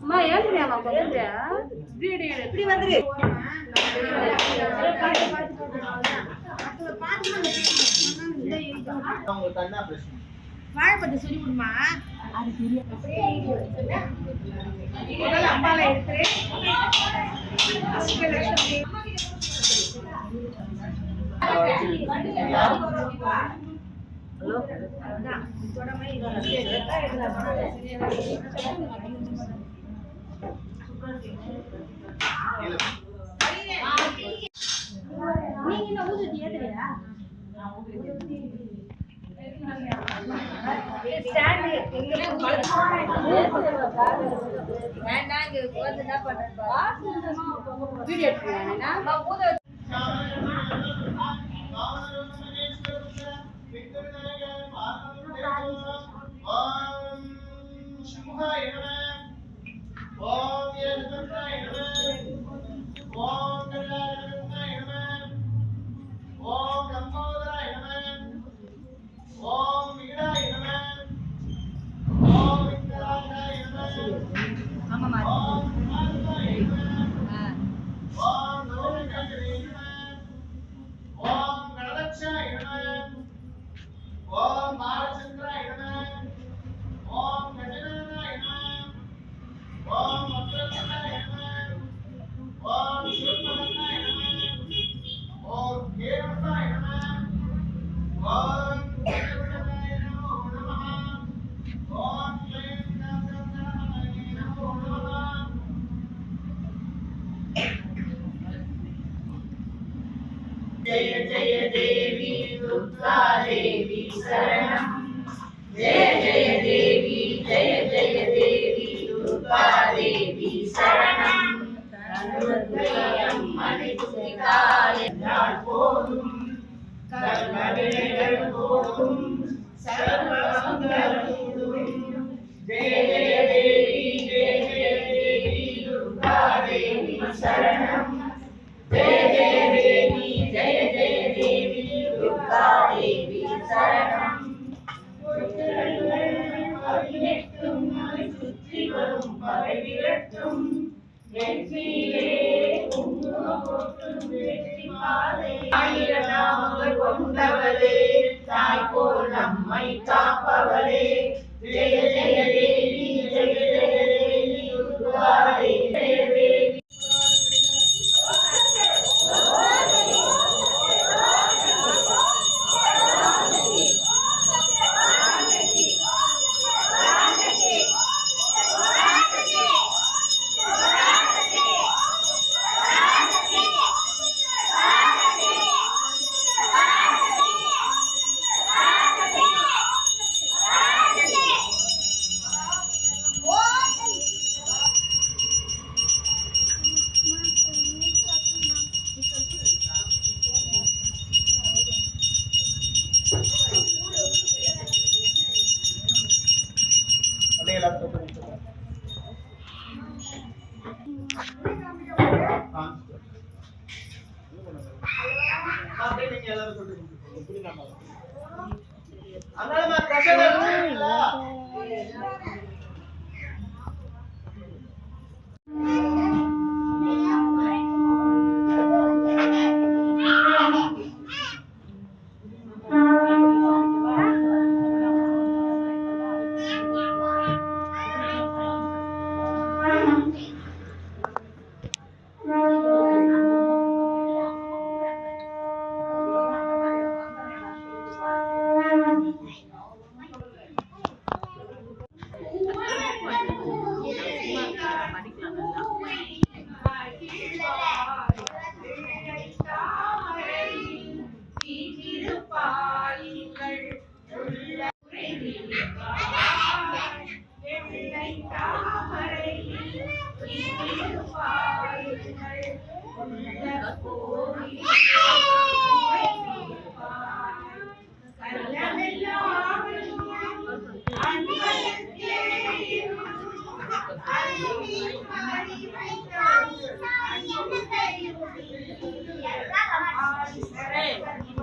அம்மா ஏன்றியாமா கொஞ்சம் இப்படி வந்துரு வாழைப்பத்தை சொல்லி விடுமா அது தெரியும் அம்பால இருக்கிறேன் நீங்க ஊதுதி ஏத்துறியா வேண்டாம் இங்க வந்து என்ன பண்றப்பா வீடியோ எடுத்துறேன்னா ஊத जय जय देवी दुर्गा देवी शरणं जय जय देवी दुर्गा देवी शरणं मणिपुरिकाले नाल्पोदुम सर्वविघ्नங்கள் போக்கும் सर्वमंगलमूடும் जय जय देवी दुर्गा देवी शरणं जय जय देवी दुर्गा देवी शरणं பதினெட்டும் சுற்றி வரும் பகை விரட்டும் வெற்றியிலே குங்குமம் போற்றும் வெற்றி பாதை ஆயிரம் நாமங்கள் கொண்டவளே தாய் போல் நம்மை காப்பவளே ஜெய ஜெய தேவி துர்கா தேவி Hey!